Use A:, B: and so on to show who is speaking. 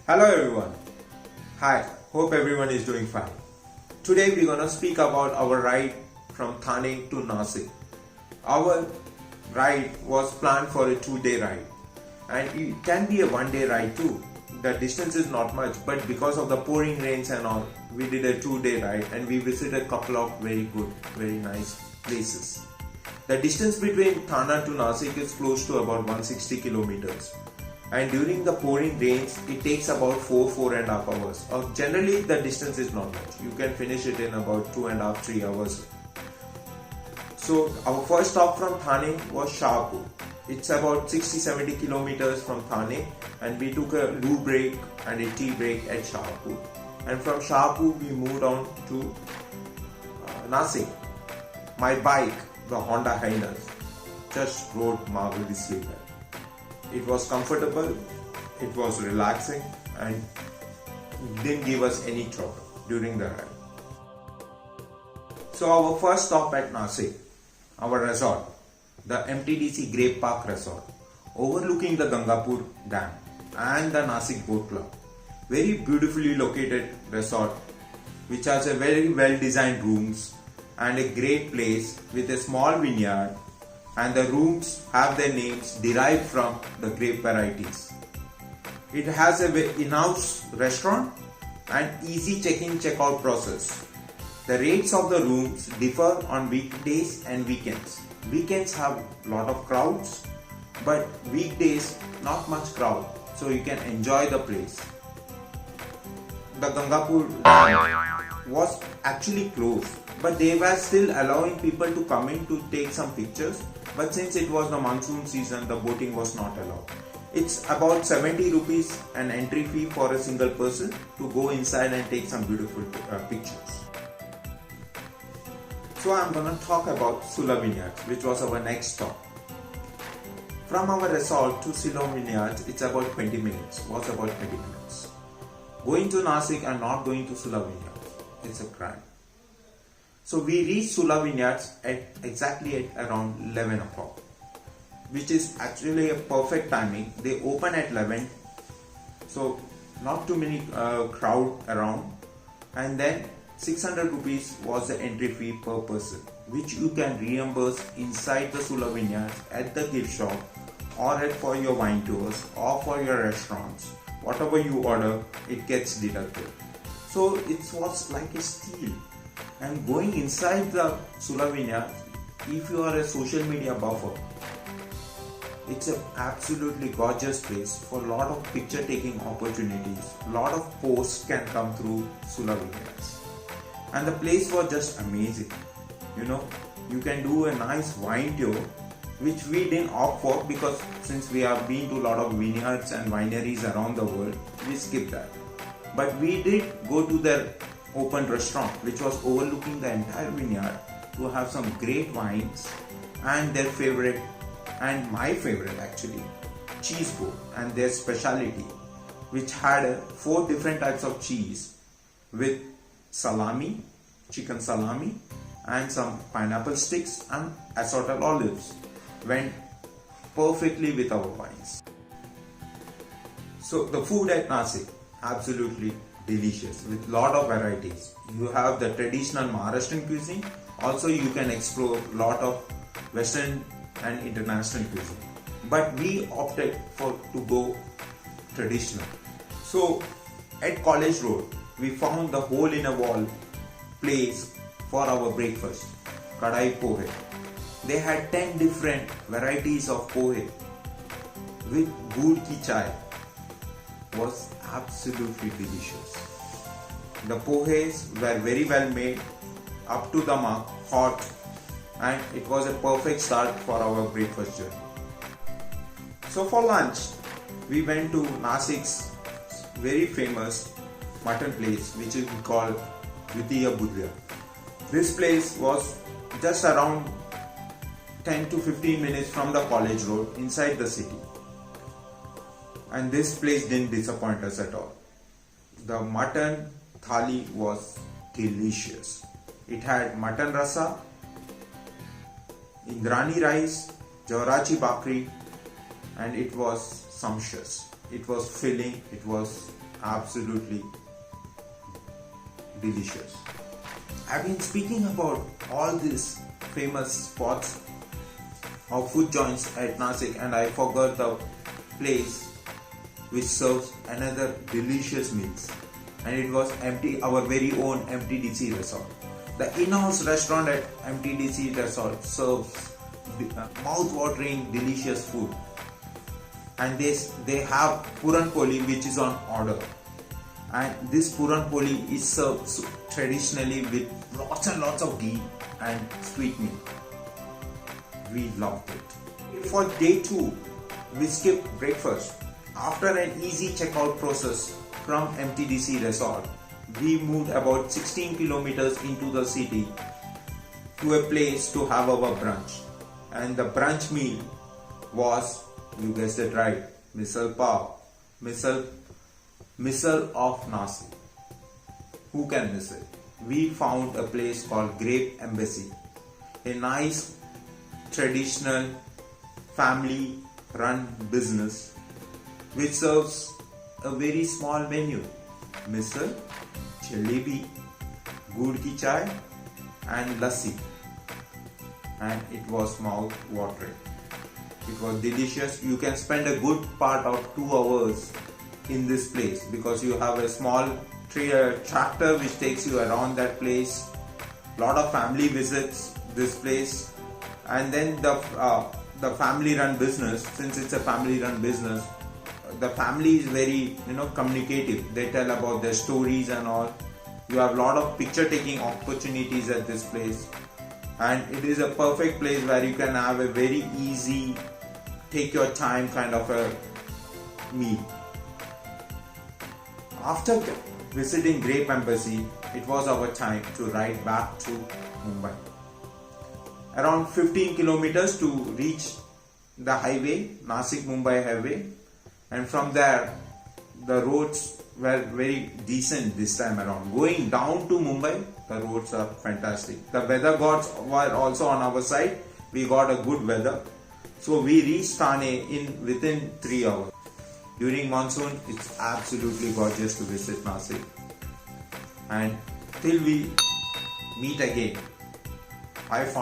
A: Hello everyone. Hi, hope everyone is doing fine. Today we're gonna speak about our ride from Thane to Nasik. Our ride was planned for a 2-day ride and it can be a 1-day ride too. The distance is not much, but because of the pouring rains and all, we did a 2-day ride and we visited a couple of very good, very nice places. The distance between Thane to Nasik is close to about 160 kilometers. And during the pouring rains, it takes about 4.5 hours. Generally, the distance is not much. You can finish it in about 2.5 3 hours. So, our first stop from Thane was Shahpur. It's about 60-70 kilometers from Thane, and we took a loo break and a tea break at Shahpur. And from Shahpur, we moved on to Nasik. My bike, the Honda Highness, just rode marvelously well. It was comfortable, it was relaxing, and didn't give us any trouble during the ride. So our first stop at Nasik, our resort, the MTDC Grape Park Resort, overlooking the Gangapur Dam and the Nasik Boat Club. Very beautifully located resort, which has a very well designed rooms and a great place with a small vineyard. And the rooms have their names derived from the grape varieties. It has an in-house restaurant and easy check-in check-out process. The rates of the rooms differ on weekdays and weekends. Weekends have a lot of crowds, but weekdays not much crowd, so you can enjoy the place. The Gangapur Dam was actually closed, but they were still allowing people to come in to take some pictures. But since it was the monsoon season, the boating was not allowed. It's about 70 rupees an entry fee for a single person to go inside and take some beautiful pictures. So I'm gonna talk about Sula Vineyards, which was our next stop. From our resort to Sula Vineyards, it's about 20 minutes. Going to Nasik and not going to Sula Vineyards, it's a crime. So we reached Sula Vineyards exactly at around 11 o'clock, which is actually a perfect timing. They open at 11, so not too many crowd around. And then 600 rupees was the entry fee per person, which you can reimburse inside the Sula Vineyards at the gift shop or for your wine tours or for your restaurants. Whatever you order, it gets deducted. So it was like a steal. And going inside the Sula Vineyards, if you are a social media buffer, it's an absolutely gorgeous place for a lot of picture taking opportunities. A lot of posts can come through Sula Vineyards. And the place was just amazing. You can do a nice wine tour, which we didn't opt for because since we have been to a lot of vineyards and wineries around the world, we skipped that. But we did go to their open restaurant, which was overlooking the entire vineyard, to have some great wines and their favorite, and my favorite actually, cheese bowl and their specialty, which had 4 different types of cheese with salami, chicken salami, and some pineapple sticks and assorted olives. Went perfectly with our wines. So the food at Nasik, absolutely delicious with lot of varieties. You have the traditional Maharashtrian cuisine. Also, you can explore lot of Western and international cuisine. But we opted to go traditional. So at College Road, we found the hole in a wall place for our breakfast, Kadai Pohe. They had 10 different varieties of pohe with good ki chai. Was absolutely delicious. The pohes were very well made, up to the mark, hot, and it was a perfect start for our breakfast journey. So for lunch, we went to Nasik's very famous mutton place, which is called Dvitiya Budhya. This place was just around 10 to 15 minutes from the College Road inside the city. And this place didn't disappoint us at all. The mutton thali was delicious. It had mutton rasa, Indrani rice, Jawarachi bakri, and it was sumptuous. It was filling, it was absolutely delicious. I've been speaking about all these famous spots or food joints at Nasik, and I forgot the place which serves another delicious meals, and it was our very own MTDC Resort. The in-house restaurant at MTDC Resort serves mouth-watering delicious food, and they have Puran Poli which is on order, and this Puran Poli is served traditionally with lots and lots of ghee and sweet meat. We loved it. For day 2, we skipped breakfast. After an easy checkout process from MTDC Resort, we moved about 16 kilometers into the city to a place to have our brunch. And the brunch meal was, you guessed it right, misal pav, misal of Nasik. Who can miss it? We found a place called Grape Embassy, a nice traditional family run business which serves a very small menu: misal, jalebi, good ki chai and lassi, and it was mouth watering. It was delicious. You can spend a good part of 2 hours in this place because you have a small tractor which takes you around that place. Lot of family visits this place, and then the family run business. Since it's a family run business, the family is very communicative. They tell about their stories and all. You have a lot of picture taking opportunities at this place, and it is a perfect place where you can have a very easy, take your time kind of a meal. After visiting Grape Embassy, it was our time to ride back to Mumbai. Around 15 kilometers to reach the highway, Nasik-Mumbai highway, and from there the roads were very decent this time around. Going down to Mumbai, the roads are fantastic. The weather gods were also on our side. We got a good weather. So we reached Thane within 3 hours. During monsoon, it's absolutely gorgeous to visit Nasik. And till we meet again, I found